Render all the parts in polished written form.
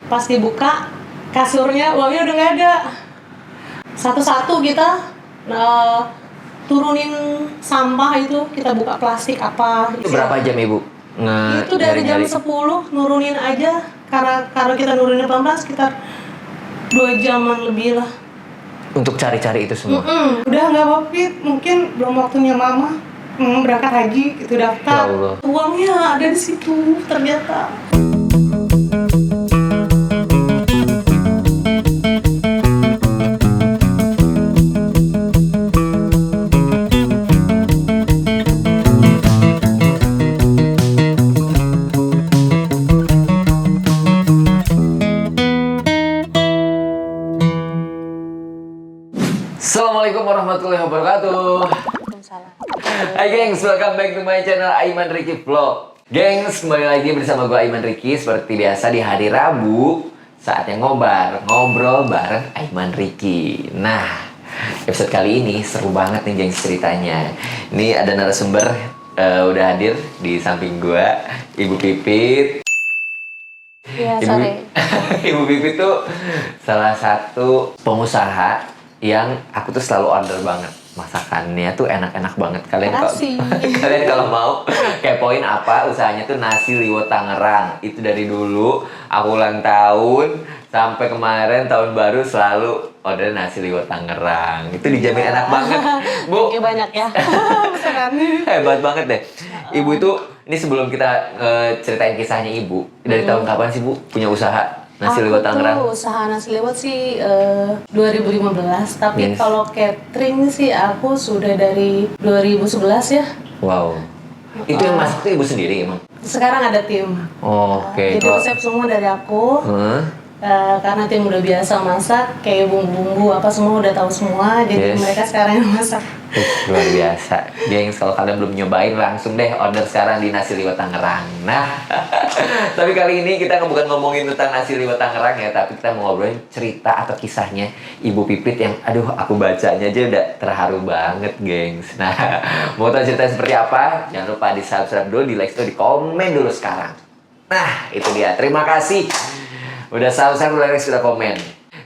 Pas dibuka, kasurnya uangnya udah nggak ada. Satu-satu kita turunin sampah itu, kita buka plastik apa. Itu berapa jam Ibu? Itu dari jam 10 nurunin aja. Karena kita nurunin pelan-pelan sekitar 2 jaman lebih lah. Untuk cari-cari itu semua? Udah nggak apa-apa, mungkin belum waktunya mama berangkat haji gitu daftar. Ya Allah. Uangnya ada di situ ternyata. Assalamualaikum warahmatullahi wabarakatuh. Hai gengs, welcome back to my channel Aiman Ricky Vlog. Gengs, kembali lagi bersama gue Aiman Ricky. Seperti biasa di hari Rabu, saatnya ngobrol bareng Aiman Ricky. Nah, episode kali ini seru banget nih gengs ceritanya. Ini ada narasumber udah hadir di samping gue, Ibu Pipit. Iya, sorry. Ibu Pipit tuh salah satu pengusaha yang aku tuh selalu order banget. Masakannya tuh enak-enak banget. Kalian kalau mau kepoin apa usahanya tuh Nasi Liwet Tangerang. Itu dari dulu aku ulang tahun sampai kemarin tahun baru selalu order Nasi Liwet Tangerang. Itu dijamin enak banget, Bu. Oke, banyak ya. Hebat banget deh. Ibu itu, ini sebelum kita ceritain kisahnya Ibu, dari tahun kapan sih Bu punya usaha Nasi Liwet Tangerang? Aku tuh usaha nasi liwet sih 2015, tapi Yes. kalau catering sih aku sudah dari 2011 ya. Wow. Itu yang masak tuh Ibu sendiri emang? Sekarang ada tim. Oke. Jadi resep semua dari aku. Karena tim udah biasa masak, kayak bumbu-bumbu apa semua udah tahu semua, jadi Yes. mereka sekarang yang masak. Luar biasa. Gengs, kalau kalian belum nyobain langsung deh order sekarang di Nasi Liwet Tangerang. Nah, tapi kali ini kita bukan ngomongin tentang Nasi Liwet Tangerang ya, tapi kita mau ngobrolin cerita atau kisahnya Ibu Pipit yang aduh aku bacanya aja udah terharu banget, gengs. Nah, mau tahu cerita seperti apa? Jangan lupa di-subscribe dulu, di-like dulu, di komen dulu sekarang. Nah, itu dia. Terima kasih. Udah subscribe, udah like, sudah komen.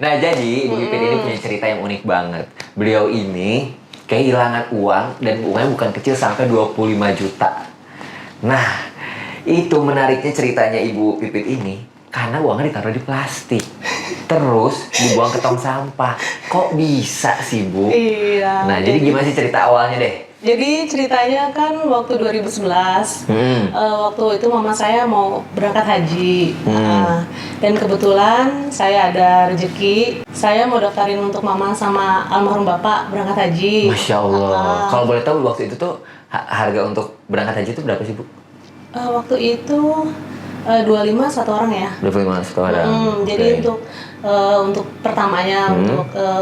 Nah, jadi Ibu Pipit ini punya cerita yang unik banget. Beliau ini kehilangan uang dan uangnya bukan kecil sampai 25 juta. Nah, itu menariknya ceritanya Ibu Pipit ini karena uangnya ditaruh di plastik. Terus dibuang ke tong sampah. Kok bisa sih, Bu? Iya. Nah, jadi gimana sih cerita awalnya deh? Jadi ceritanya kan waktu 2011, waktu itu mama saya mau berangkat haji. Dan kebetulan saya ada rezeki, saya mau daftarin untuk mama sama almarhum bapak berangkat haji. Masya Allah. Kalau boleh tahu waktu itu tuh harga untuk berangkat haji itu berapa sih, Bu? Waktu itu 25 satu orang ya. 25 satu orang. Jadi Oke. untuk pertamanya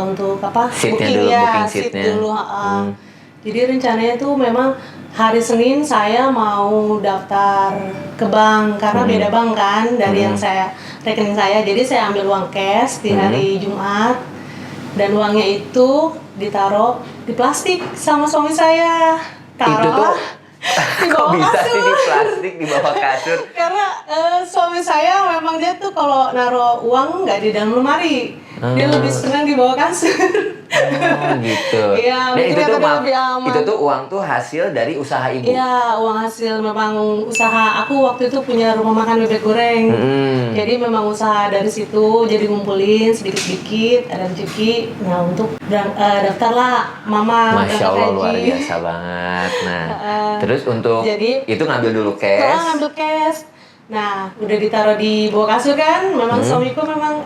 untuk apa? Seatnya dulu, booking seat seatnya. dulu. Jadi rencananya itu memang hari Senin saya mau daftar ke bank karena beda bank kan dari yang rekening saya. Jadi saya ambil uang cash di hari Jumat dan uangnya itu ditaruh di plastik sama suami saya. Itu tuh Di kok bawah bisa sih di kasur. plastik di bawah kasur? Karena suami saya memang dia tuh kalau naruh uang nggak di dalam lemari, dia lebih senang di bawah kasur. Oh gitu. Iya, Dan itu tuh kelihatan lebih aman. itu tuh uang tuh hasil dari usaha Ibu. Iya, uang hasil memang usaha aku waktu itu punya rumah makan bebek goreng. Jadi memang usaha dari situ, jadi ngumpulin sedikit-sedikit, ada rezeki. Nah untuk daftarlah mama Masya berangkat Allah, luar haji. biasa banget. Nah, terus untuk jadi- itu ngambil dulu Setelah cash. ngambil cash. Nah, udah ditaruh di bawah kasur kan. Memang suamiku memang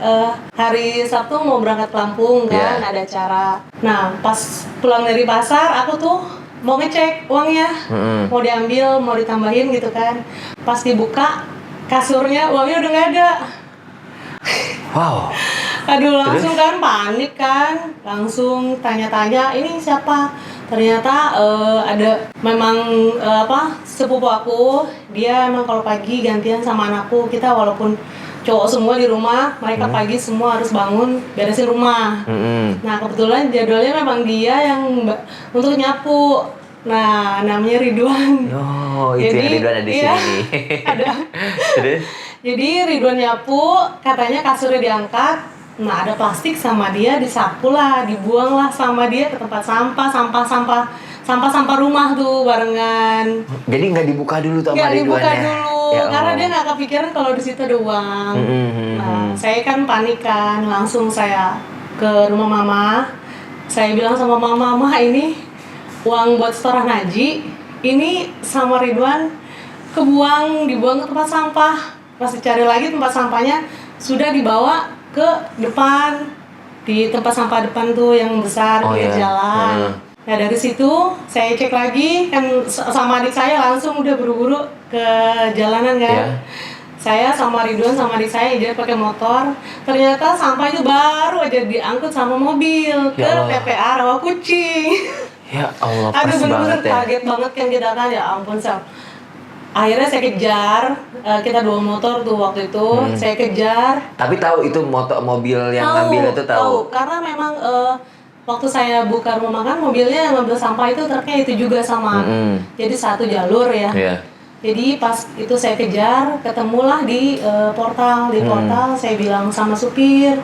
hari Sabtu mau berangkat ke Lampung kan, Yeah. ada acara. Nah, pas pulang dari pasar, aku tuh mau ngecek uangnya. Mau diambil, mau ditambahin gitu kan. Pas dibuka, kasurnya uangnya udah nggak ada. Wow. Aduh, langsung kan panik kan. Langsung tanya-tanya, ini siapa? Ternyata ada memang sepupu aku, dia emang kalau pagi gantian sama anakku. Kita walaupun cowok semua di rumah, mereka pagi semua harus bangun beresin rumah. Nah kebetulan jadwalnya memang dia yang untuk nyapu. Nah namanya Ridwan. Oh, itu Jadi, yang Ridwan ada di iya, sini. ada. Terus? Jadi Ridwan nyapu, katanya kasurnya diangkat. Nah, ada plastik sama dia disapu lah, dibuang lah sama dia ke tempat sampah rumah tuh barengan. Jadi nggak dibuka dulu tuh sama Nggak dibuka Ridwannya? dulu, Ya karena Allah. dia nggak kepikiran kalau di situ ada uang. Mm-mm. Nah, saya kan panik kan, langsung saya ke rumah mama. Saya bilang sama mama, "Mah, ini uang buat setoran haji, ini sama Ridwan dibuang ke tempat sampah." Pas dicari lagi tempat sampahnya sudah dibawa ke depan, di tempat sampah depan tuh yang besar di jalan. Nah, dari situ saya cek lagi kan sama adik saya, langsung udah buru-buru ke jalanan kan. Yeah. Saya sama Ridwan sama adik saya dia pakai motor. Ternyata sampah itu baru aja diangkut sama mobil ke TPA Rawakucing. Ya Allah, Aduh, pas bener-bener banget ya. kaget banget kan kita kan, ya ampun Sal. Akhirnya saya kejar, kita 2 motor tuh waktu itu, saya kejar. Tapi tahu itu mobil yang ngambil itu tahu? Karena memang waktu saya buka rumah makan, mobilnya yang ngambil sampah itu truknya itu juga sama. Jadi satu jalur ya. Iya. Jadi pas itu saya kejar, ketemulah di portal. Di portal saya bilang sama supir,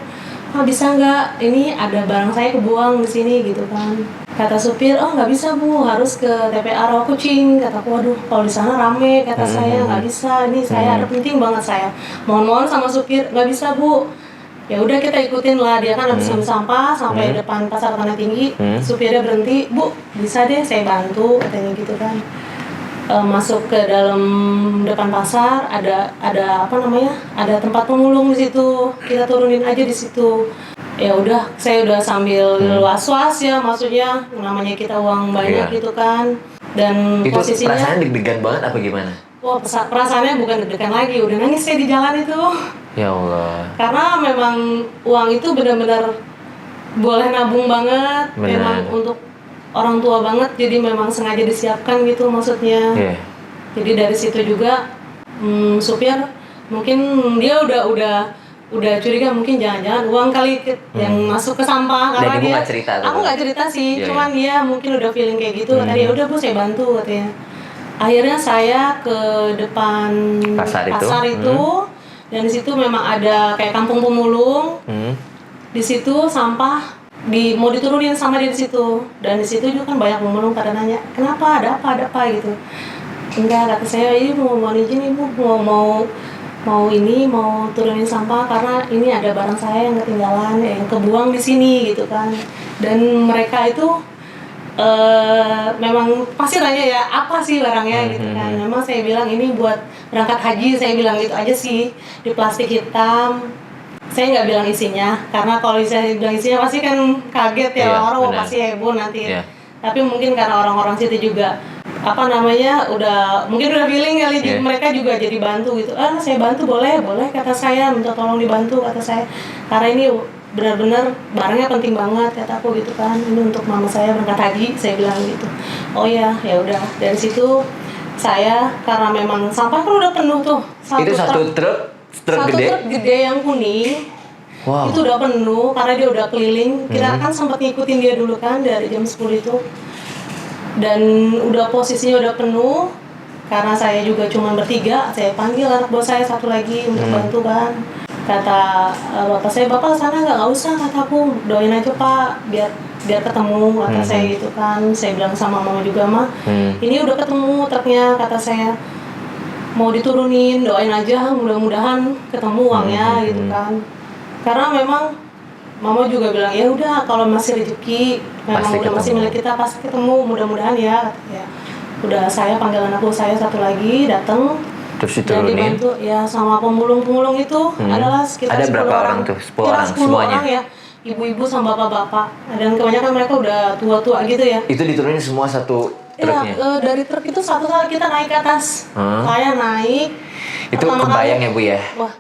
"Ah, bisa nggak? Ini ada barang saya kebuang di sini," gitu kan. Kata supir, "Oh, nggak bisa Bu, harus ke TPA Rawakucing." Kataku, "Waduh, kalau di sana rame." Kata saya, "Nggak bisa, ini saya ada penting banget saya." Mohon sama supir, "Nggak bisa Bu." Ya udah kita ikutin lah, dia kan habis ngambil sampah sampai depan pasar Tanah Tinggi. Supirnya berhenti, "Bu, bisa deh saya bantu," katanya gitu kan. Masuk ke dalam depan pasar, ada apa namanya, ada tempat pemulung di situ, kita turunin aja di situ. Ya udah, saya udah sambil was-was ya, maksudnya namanya kita uang banyak gitu kan, dan itu posisinya perasaannya deg-degan banget apa gimana? wah, perasaannya bukan deg-degan lagi, udah nangis saya di jalan itu. Ya Allah. Karena memang uang itu benar-benar boleh nabung banget, Benar. memang untuk orang tua banget, jadi memang sengaja disiapkan gitu maksudnya. Iya. Jadi dari situ juga supir mungkin dia udah curiga, mungkin jangan-jangan uang kali yang masuk ke sampah, karena Dan ibu dia nggak cerita tuh? aku nggak cerita sih, Iya, cuman dia mungkin udah feeling kayak gitu. Tadi ya udah Bu, saya bantu katanya. Akhirnya saya ke depan Pasar itu. itu, dan di situ memang ada kayak kampung pemulung. Di situ sampah mau diturunin sama dia di situ, dan di situ juga kan banyak pemulung pada nanya, "Kenapa, ada apa gitu." "Enggak," kata saya, "ini mau izin Ibu, mau turunin sampah karena ini ada barang saya yang ketinggalan, yang kebuang di sini," gitu kan. Dan mereka itu memang pasti nanya ya, "Apa sih barangnya?" gitu kan. Memang saya bilang ini buat berangkat haji, saya bilang gitu aja sih, di plastik hitam. Saya nggak bilang isinya, karena kalau saya bilang isinya pasti kan kaget ya, Iya, orang benar. pasti heboh nanti. Iya. Tapi mungkin karena orang-orang situ juga mungkin udah feeling kali, Iya. mereka juga jadi bantu gitu. "Saya bantu, boleh kata saya, minta tolong dibantu," kata saya. "Karena ini benar-benar barangnya penting banget," kataku gitu kan. "Ini untuk mama saya berangkat haji," saya bilang gitu. "Oh ya, ya udah." Dari situ saya, karena memang sampah kan udah penuh tuh. Itu satu truk gede? Truk gede yang kuning. Wow. Itu udah penuh karena dia udah keliling. Kita kan sempat ngikutin dia dulu kan dari jam 10 itu. Dan udah posisinya udah penuh. Karena saya juga cuma bertiga, saya panggil anak buah saya satu lagi untuk bantu kan. Kata bapak saya, "Bapak sana nggak usah," kataku, "doain aja Pak, biar ketemu," kata saya gitu kan. Saya bilang sama mama juga, "Mah, ini udah ketemu truknya," kata saya. "Mau diturunin, doain aja, mudah-mudahan ketemu uangnya," gitu kan. Karena memang mama juga bilang, "Ya udah, kalau masih rezeki, memang udah masih milik kita, pasti ketemu, mudah-mudahan ya." Ya udah, saya panggil anak buah saya satu lagi datang, Terus dan diturunin. dibantu ya sama pemulung-pemulung itu. Adalah sekitar Ada 10 berapa orang orang tuh? 10 Kira orang 10 semuanya? orang ya, ibu-ibu sama bapak-bapak, dan kebanyakan mereka udah tua-tua gitu ya. Itu diturunin semua satu truknya? Ya, dari truk itu satu kali kita naik ke atas. Saya naik. Itu pertama kebayang kali- ya Bu ya? Wah,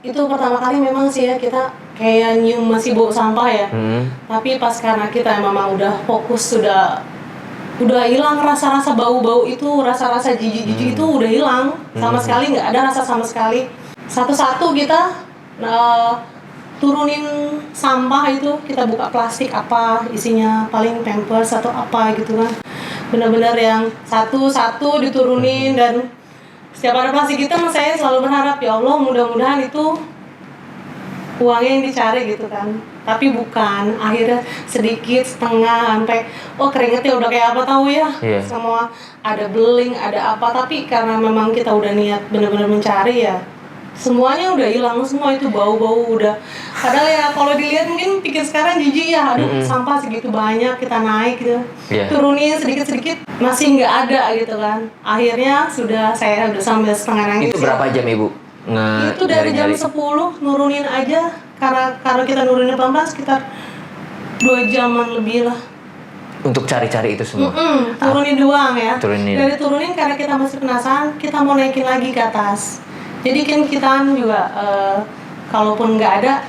itu pertama kali memang sih ya, kita kayak nyium masih bau sampah ya. Tapi pas karena kita memang udah fokus, udah hilang rasa-rasa bau-bau itu, rasa-rasa jijik-jijik itu udah hilang sama sekali, nggak ada rasa sama sekali. Satu-satu kita turunin sampah itu, kita buka plastik apa isinya, paling pampers atau apa gitu kan. Benar-benar yang satu-satu diturunin, dan setiap ada plastik hitam saya selalu berharap ya Allah mudah-mudahan itu uangnya yang dicari gitu kan. Tapi bukan, akhirnya sedikit setengah sampai keringetnya udah kayak apa tahu ya. Iya. Semua ada beling, ada apa, tapi karena memang kita udah niat benar-benar mencari ya semuanya udah hilang semua, itu bau-bau udah. Padahal ya kalau dilihat mungkin pikir sekarang jijik ya, aduh sampah segitu banyak kita naik gitu. Iya. Turunin sedikit-sedikit masih nggak ada gitu kan. Akhirnya saya udah sambil setengah nangis. Itu berapa jam Ibu? Itu dari jam 10 nurunin aja, karena kita nurunin pelan-pelan sekitar 2 jaman lebih lah. Untuk cari-cari itu semua? Turunin doang ya. Turunin. Dari turunin karena kita masih penasaran, kita mau naikin lagi ke atas. Jadi kan kita juga kalaupun nggak ada,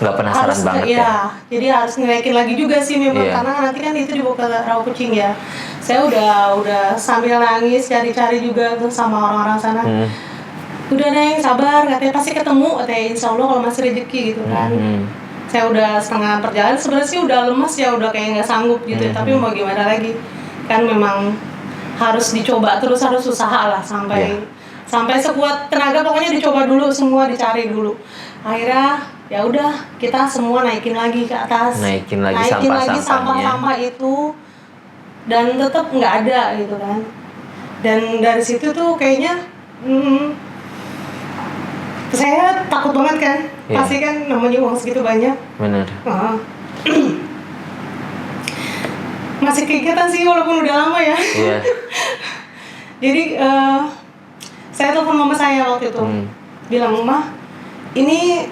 nggak penasaran harus, banget ya. Jadi harus naikin lagi juga sih memang, karena nanti kan itu dibawa ke rawa kucing ya. Saya udah sambil nangis cari-cari juga tuh sama orang-orang sana. Udah Neng, sabar, katanya pasti ketemu, katanya insya Allah kalau masih rezeki gitu kan. Saya udah setengah perjalanan, sebenarnya sih udah lemes ya, udah kayak nggak sanggup gitu ya. Tapi mau gimana lagi, kan memang harus dicoba terus, harus usaha lah sampai sekuat tenaga, pokoknya dicoba dulu semua, dicari dulu. Akhirnya ya udah kita semua naikin lagi ke atas, naikin lagi sampah-sampahnya itu, dan tetap nggak ada gitu kan. Dan dari situ tuh kayaknya saya takut banget kan, pasti kan namanya uang segitu banyak. Benar. Masih kegiatan sih walaupun udah lama ya. Iya. Jadi saya telepon mama saya waktu itu, bilang Mah, ini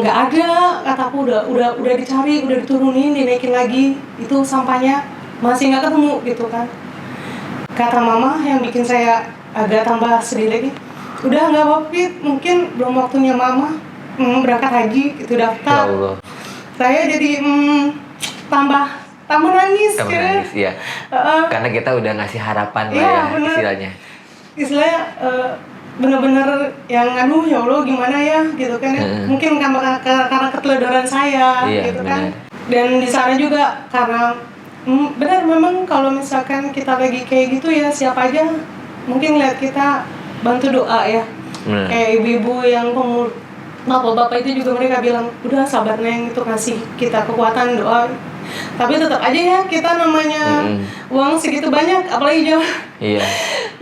nggak ada, kataku udah dicari, udah diturunin, dinaikin lagi, itu sampahnya masih nggak ketemu gitu kan. Kata mama yang bikin saya agak tambah sedih lagi, udah nggak apa-apa, mungkin belum waktunya mama berangkat haji gitu daftar. Ya Allah. Saya jadi tambah nangis. Iya. Karena kita udah ngasih harapan lah ya, istilahnya. Istilahnya bener-bener yang aduh ya Allah gimana ya gitu kan. Mungkin karena keteledoran saya gitu kan. Dan di sana juga karena benar memang kalau misalkan kita lagi kayak gitu ya, siapa aja mungkin lihat kita bantu doa ya. Kayak ibu-ibu yang bapak-bapak itu juga mereka bilang udah sabar Neng, itu kasih kita kekuatan doa. Tapi tetap aja ya kita namanya uang segitu banyak, apalagi jauh. Iya.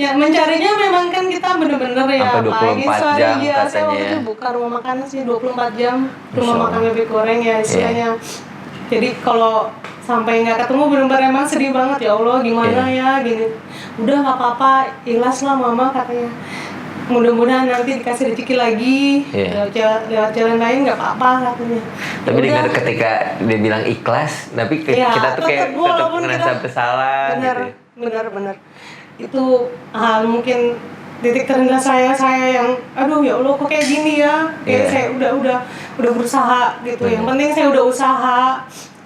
Ya mencarinya memang kan kita bener-bener ya, sampai 24 jam ya, katanya. saya waktu itu buka rumah makan sih 24 jam, rumah makan bebek goreng ya istilahnya. Jadi kalau sampai nggak ketemu bener-bener emang sedih banget, ya Allah gimana ya gini. Udah nggak apa-apa, ikhlas lah mama katanya. Mudah-mudahan nanti dikasih rezeki lagi, lewat jalan lain nggak apa-apa katanya. Tapi dengar ketika dia bilang ikhlas, tapi kita tuh kayak tetap ngerasa bersalah gitu. Benar. Itu hal mungkin titik terendah saya yang aduh ya Allah kok kayak gini ya. Kayak saya udah berusaha gitu. Yang penting saya udah usaha,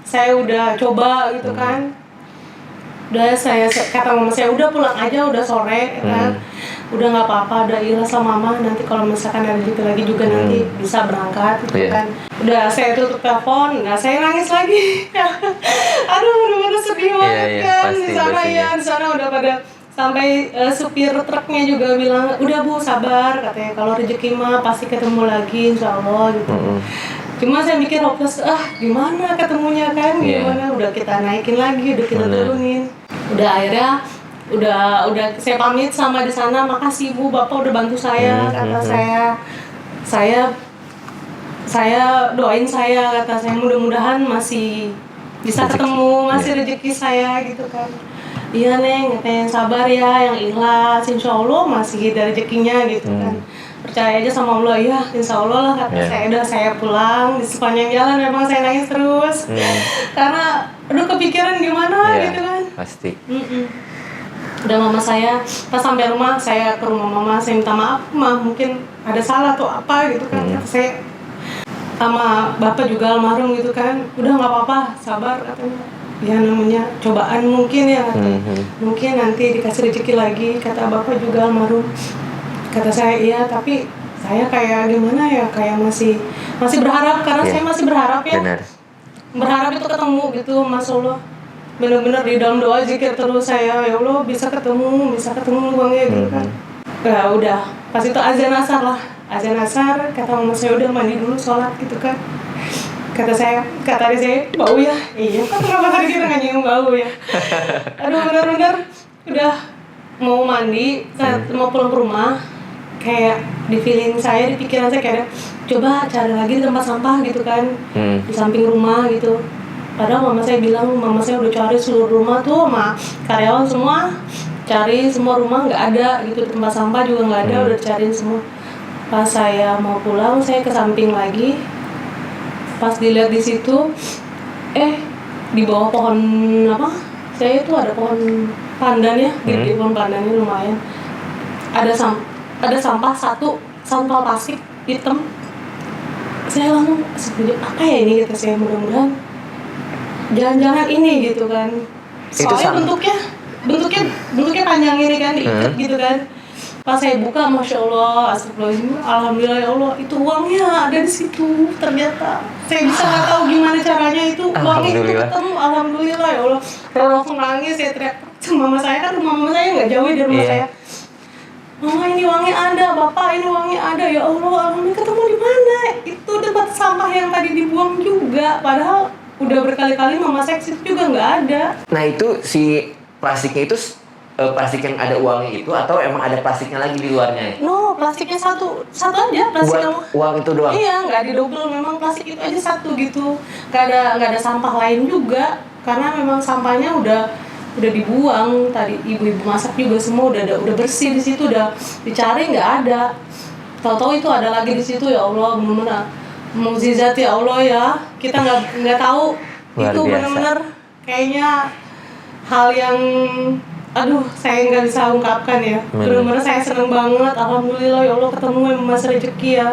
saya udah coba gitu kan. Udah saya kata mama saya udah pulang aja, udah sore kan. Udah nggak apa-apa, udah ikhlas sama mama, nanti kalau misalkan ada rezeki lagi juga nanti bisa berangkat gitu kan. Udah saya tutup telepon, saya nangis lagi. Aduh bener-bener sedih banget kan di sana ya. Di sana udah pada sampai supir truknya juga bilang udah Bu sabar katanya, kalau rezeki mah pasti ketemu lagi insya Allah gitu. Cuma saya mikir hopeless, gimana ketemunya kan, gimana udah kita naikin lagi, udah kita turunin. Udah akhirnya udah saya pamit sama di sana, makasih Bu Bapak udah bantu saya, kata saya doain saya, kata saya mudah-mudahan masih bisa ketemu, masih rezeki saya gitu kan. Iya Neng, katanya sabar ya, yang ikhlas, insya Allah masih ada rezekinya gitu kan. Percaya aja sama Allah, ya insya Allah lah kata saya. Udah saya pulang, di sepanjang jalan memang saya nangis terus. Karena aduh kepikiran gimana gitu kan. Pasti. Udah mama saya, pas sampai rumah, saya ke rumah mama, saya minta maaf mah, mungkin ada salah atau apa gitu kan. Saya sama bapak juga almarhum gitu kan, udah nggak apa-apa, sabar katanya. Ya namanya cobaan mungkin ya katanya. Mungkin nanti dikasih rezeki lagi, kata bapak juga almarhum. Kata saya iya, tapi saya kayak gimana ya, kayak masih berharap, karena saya masih berharap ya. Benar. Berharap itu ketemu gitu, Mas Allah. Bener-bener di dalam doa zikir terus saya, ya Allah bisa ketemu uangnya gitu kan. Ya udah, pas itu azan asar lah. Azan asar, kata mama saya udah mandi dulu sholat gitu kan. Kata adik saya, bau ya? Iya, kan kenapa tadi kita nggak nyium bau ya? Aduh benar-benar udah mau mandi, saat mau pulang ke rumah, kayak di feeling saya, di pikiran saya kayak coba cari lagi tempat sampah gitu kan, di samping rumah gitu. Padahal mama saya bilang, mama saya udah cari seluruh rumah tuh sama karyawan semua, cari semua rumah nggak ada gitu, di tempat sampah juga nggak ada, udah cariin semua. Pas saya mau pulang, saya ke samping lagi, pas dilihat di situ, di bawah pohon apa? Saya itu ada pohon pandan ya, gede pohon pandannya lumayan. Ada sampah satu, sampah plastik hitam. Saya langsung apa ya ini, kata saya, mudah-mudahan jangan-jangan ini gitu kan. Soalnya bentuknya panjang ini kan, diikat gitu kan. Pas saya buka, masya Allah, astagfirullahaladzim, alhamdulillah ya Allah, itu uangnya ada di situ. Ternyata saya bisa nggak tahu gimana caranya itu uangnya itu ketemu, alhamdulillah ya Allah. Saya langsung nangis, saya teriak sama mama saya, kan rumah mama saya nggak jauh dari rumah saya. Mama, ini uangnya ada, bapak ini uangnya ada, ya Allah, alhamdulillah. Ketemu di mana? Itu tempat sampah yang tadi dibuang juga, padahal udah berkali-kali mama saya ke situ juga nggak ada. Nah itu si plastiknya itu plastik yang ada uangnya itu, atau emang ada plastiknya lagi di luarnya? No, plastiknya satu aja, plastik uang itu doang? Iya, nggak didouble, memang plastik itu aja satu gitu. Nggak ada sampah lain juga, karena memang sampahnya udah dibuang tadi, ibu-ibu masak juga semua udah bersih di situ, udah dicari nggak ada. Tahu-tahu itu ada lagi di situ, ya Allah, benar-benar mukjizat ya Allah ya. Kita nggak tahu. Luar itu biasa. benar-benar kayaknya hal yang saya nggak bisa ungkapkan ya. Benar-benar saya seneng banget, alhamdulillah ya Allah, ketemu yang Mas rezeki ya.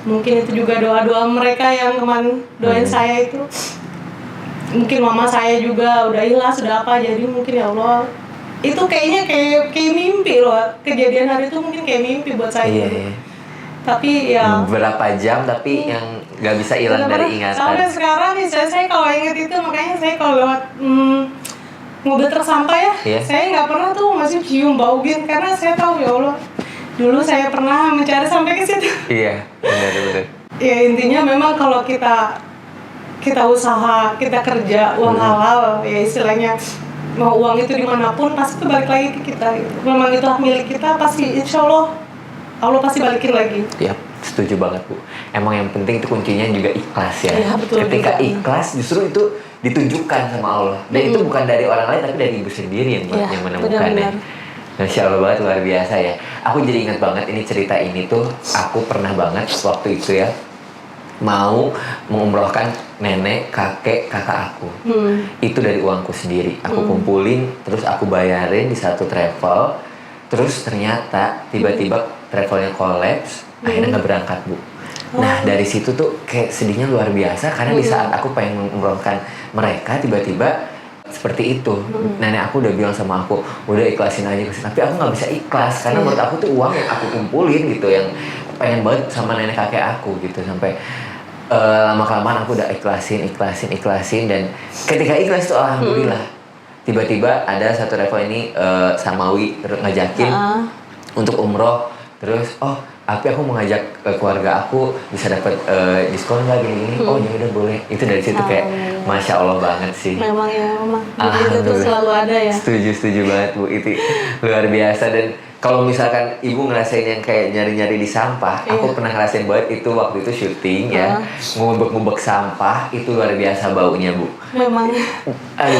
Mungkin itu juga doa-doa mereka yang kemarin doain saya itu. Mungkin mama saya juga udah ikhlas, sudah apa, jadi mungkin ya Allah, itu kayaknya kayak mimpi loh, kejadian hari itu mungkin kayak mimpi buat saya. Tapi ya berapa jam tapi yang nggak bisa hilang dari ingatan. Sampai sekarang nih saya kalau ingat itu, makanya saya kalau lewat mobil truk sampah ya, saya nggak pernah tuh masih cium bau gin, karena saya tahu ya Allah, dulu saya pernah mencari sampai ke situ. Iya, benar. Ya intinya memang kalau kita usaha, kita kerja uang halal, ya istilahnya mau uang itu dimanapun pasti itu balik lagi ke kita gitu. Memang itu hak milik kita, pasti insya Allah pasti balikin lagi. Iya, setuju banget Bu. Emang yang penting itu kuncinya juga ikhlas ya. Iya, betul. Ketika juga ikhlas justru itu ditunjukkan sama Allah. Dan itu bukan dari orang lain tapi dari ibu sendiri yang menemukannya. Masya Allah banget, luar biasa ya. Aku jadi ingat banget ini cerita ini tuh, aku pernah banget waktu itu ya mau mengumrohkan nenek, kakek, kakak aku. Itu dari uangku sendiri. Aku kumpulin, terus aku bayarin di satu travel. Terus ternyata tiba-tiba travelnya kolaps, akhirnya nggak berangkat Bu. Nah dari situ tuh kayak sedihnya luar biasa, karena di saat aku pengen mengumrohkan mereka, tiba-tiba seperti itu. Nenek aku udah bilang sama aku, udah ikhlasin aja, tapi aku nggak bisa ikhlas karena menurut aku tuh uang yang aku kumpulin gitu, yang pengen banget sama nenek kakek aku gitu, sampai lama-kelamaan aku udah ikhlasin, dan ketika ikhlas tuh alhamdulillah tiba-tiba ada satu level ini Samawi ngajakin untuk umroh, terus tapi aku mau ngajak keluarga aku, bisa dapat diskon nggak gini-gini. Oh ya udah boleh. Itu dari situ kayak masya Allah banget sih. Memang itu tuh selalu ada ya. Setuju banget Bu, itu luar biasa. Dan kalau misalkan ibu ngerasain yang kayak nyari-nyari di sampah, aku pernah ngerasain banget itu waktu itu syuting ya, ngubek-ngubek sampah, itu luar biasa baunya Bu. Memang.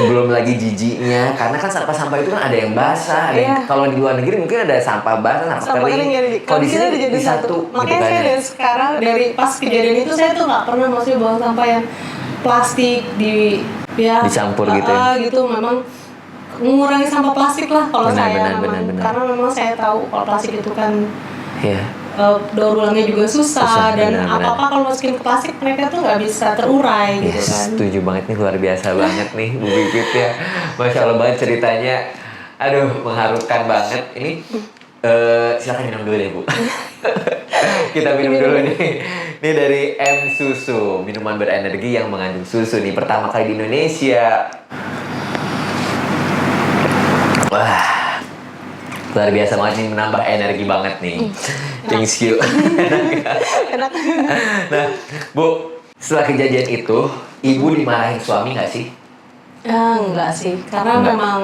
Belum lagi jijiknya, karena kan sampah-sampah itu kan ada yang basah, ada yang, kalau di luar negeri mungkin ada sampah basah, sampah kering. Kalau di sini di satu. Makanya saya dari sekarang, dari pas kejadian itu saya tuh nggak pernah maksudnya buang sampah yang plastik dicampur gitu. Gitu memang mengurangi sampah plastik lah kalau saya. Benar. Karena memang saya tahu kalau plastik itu kan daur ulangnya juga susah dan apa-apa kalau masukin ke plastik mereka tuh nggak bisa terurai gitu kan. Setuju banget nih, luar biasa banget nih Bu Bibit ya. Masya Allah banget ceritanya. Aduh, mengharukan banget. Ini silakan minum dulu deh Bu. Kita minum dulu nih. Ini dari M Susu, minuman berenergi yang mengandung susu nih, pertama kali di Indonesia. Wah, Luar biasa banget nih, menambah energi banget nih. Thank you. Enak. Nah, Bu, setelah kejadian itu, Ibu dimarahin suami nggak sih? Ya enggak sih, karena Enggak. memang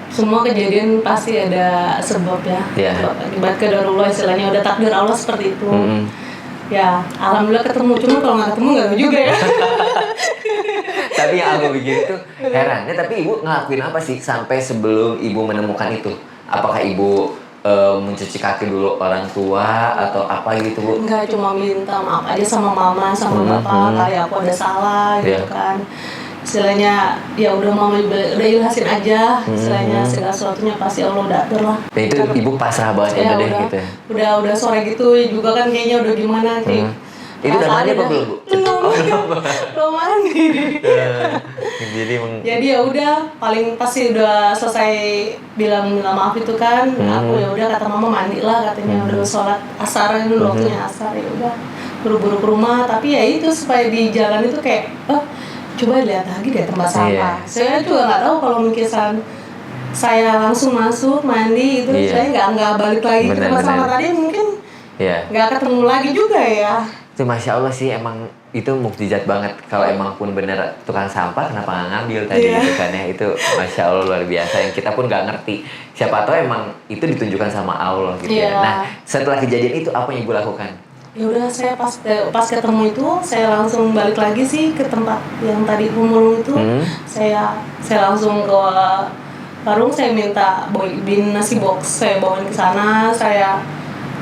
semua kejadian pasti ada sebab ya. Iya. Sebab akibat qadarullah istilahnya, udah takdir Allah seperti itu. Mm-mm. Ya, alhamdulillah ketemu. Cuma kalau nggak ketemu nggak juga ya. Tapi yang aku bikin itu herannya, tapi Ibu ngelakuin apa sih sampai sebelum Ibu menemukan itu? Apakah Ibu mencuci kaki dulu orang tua atau apa gitu, Bu? Enggak, cuma minta maaf aja sama mama, sama bapak, kayak aku ada salah gitu Iya. kan. Istilahnya ya udah mama udah ilhasin aja, istilahnya segala sesuatunya pasti Allah udah atur lah. Nah itu Ibu pasrah banget Ya udah deh udah, gitu. udah sore gitu juga kan kayaknya udah gimana sih. Itu udah mandi apa belum, Bu? Belum mandi. Jadi Jadi ya udah, paling pasti udah selesai bilang minta maaf itu kan, aku ya udah kata mama mandi lah katanya, udah sholat asar itu waktunya asar, ya udah buru-buru ke rumah. Tapi ya itu supaya di jalan itu kayak coba lihat lagi deh tempat sampah. Saya juga nggak tahu kalau mungkin saya langsung masuk mandi itu saya nggak balik lagi ke tempat sampah tadi, mungkin nggak ketemu lagi juga ya. Itu Masya Allah sih, emang itu mukjizat banget. Kalau emang pun bener tukang sampah, kenapa nggak ngambil tadi gitu kan ya. Itu Masya Allah luar biasa, yang kita pun nggak ngerti. Siapa tahu emang itu ditunjukkan sama Allah gitu ya. Nah, setelah kejadian itu apa yang Ibu lakukan? Ya udah, saya pas ketemu itu saya langsung balik lagi sih ke tempat yang tadi pemulung itu. Saya langsung ke warung, saya minta bawain nasi box, saya bawain ke sana, saya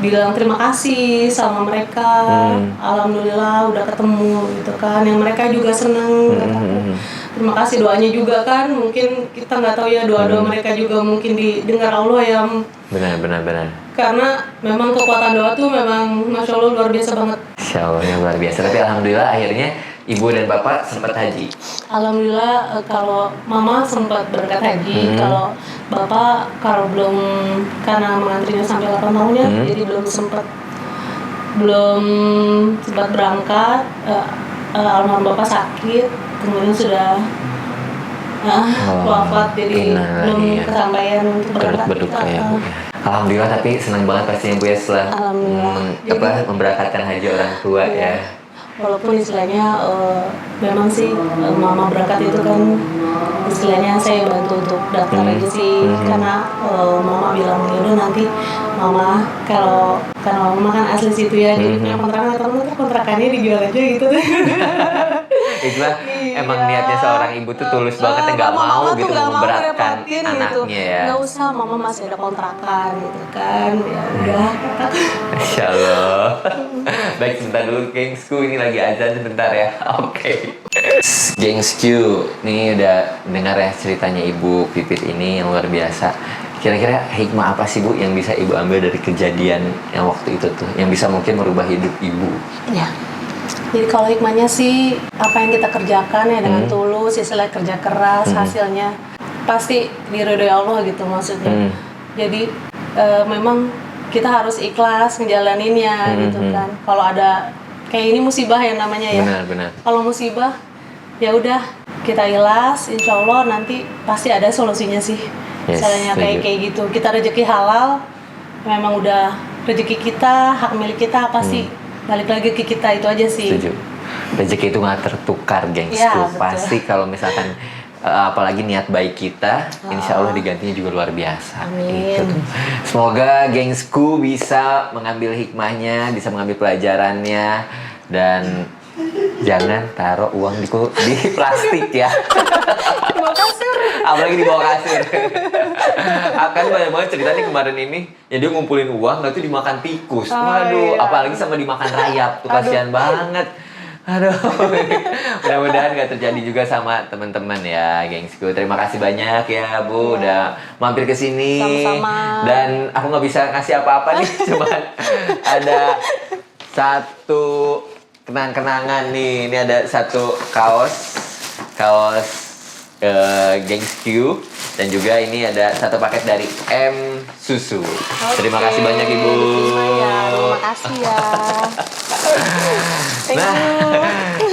bilang terima kasih sama mereka. Alhamdulillah udah ketemu gitu kan, yang mereka juga seneng. Terima kasih, doanya juga kan, mungkin kita nggak tahu ya, doa-doa mereka juga mungkin didengar Allah ya. Benar. Karena memang kekuatan doa tuh memang Masya Allah luar biasa banget. Masya Allah ya, luar biasa. Tapi Alhamdulillah akhirnya Ibu dan Bapak sempat haji. Alhamdulillah kalau mama sempat berangkat haji, kalau bapak belum, karena mengantrinya sampai 8 tahun ya, jadi belum sempat berangkat. Almarhum bapak sakit, kemudian sudah wafat, jadi belum kesampaian untuk berduka ya, Bu. Alhamdulillah, tapi senang banget pastinya, Bu ya, setelah memberangkatkan haji orang tua ya. Walaupun istilahnya memang sih mama berangkat itu kan istilahnya saya bantu untuk daftar aja sih, karena mama bilang ya udah nanti mama, karena mama kan asli situ ya, jadi punya kontrakannya dijual aja gitu. Itulah emang niatnya seorang ibu tuh tulus banget, nggak mau gitu memberatkan anaknya gitu. Ya. Nggak usah, mama masih ada kontrakan gitu kan, ya udah. Masya Allah. Baik, sebentar dulu gengsku, ini lagi azan sebentar ya. Oke. Gengsku, nih udah dengar ya ceritanya Ibu Pipit ini yang luar biasa. Kira-kira hikmah apa sih, Bu, yang bisa Ibu ambil dari kejadian yang waktu itu tuh, yang bisa mungkin merubah hidup Ibu? Ya. Jadi kalau hikmahnya sih, apa yang kita kerjakan ya dengan tulus, istilah kerja keras, hasilnya pasti diridhoi Allah gitu maksudnya. Jadi memang kita harus ikhlas ngejalaninnya gitu kan. Kalau ada kayak ini musibah yang namanya ya. Benar. Kalau musibah ya udah kita ikhlas, insya Allah nanti pasti ada solusinya sih. Misalnya kayak gitu, kita rezeki halal, memang udah rezeki kita, hak milik kita, pasti balik lagi ke kita, itu aja sih. Setuju. Rezeki itu nggak tertukar, gengsku. Ya, pasti kalau misalkan apalagi niat baik kita, insya Allah digantinya juga luar biasa. Amin. Itu. Semoga gengsku bisa mengambil hikmahnya, bisa mengambil pelajarannya, dan jangan taruh uang di plastik ya. Di bawah kasur. Apalagi di bawah kasur. Akan banyak banget ceritanya kemarin ini, ya dia ngumpulin uang, nggak tuh dimakan tikus. Waduh, apalagi sama dimakan rayap, tuh kasihan banget. Aduh, mudah-mudahan gak terjadi juga sama teman-teman ya, gengsku. Terima kasih banyak ya, Bu, udah mampir ke sini. Sama-sama. Dan aku nggak bisa ngasih apa-apa nih, cuman ada satu kenang-kenangan nih. Ini ada satu kaos gengsku, dan juga ini ada satu paket dari M Susu. Terima kasih banyak, Ibu. Terima kasih ya. Nah,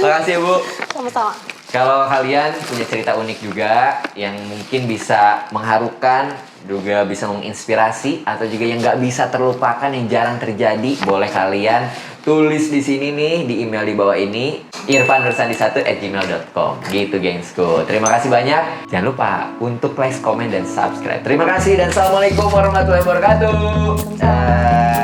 makasih, Bu. Sama-sama. Kalau kalian punya cerita unik juga yang mungkin bisa mengharukan juga bisa menginspirasi atau juga yang nggak bisa terlupakan yang jarang terjadi, boleh kalian tulis di sini nih di email di bawah ini irfannursandi1@gmail.com gitu gengsku. Terima kasih banyak. Jangan lupa untuk like, comment, dan subscribe. Terima kasih dan assalamualaikum warahmatullahi wabarakatuh. Dah.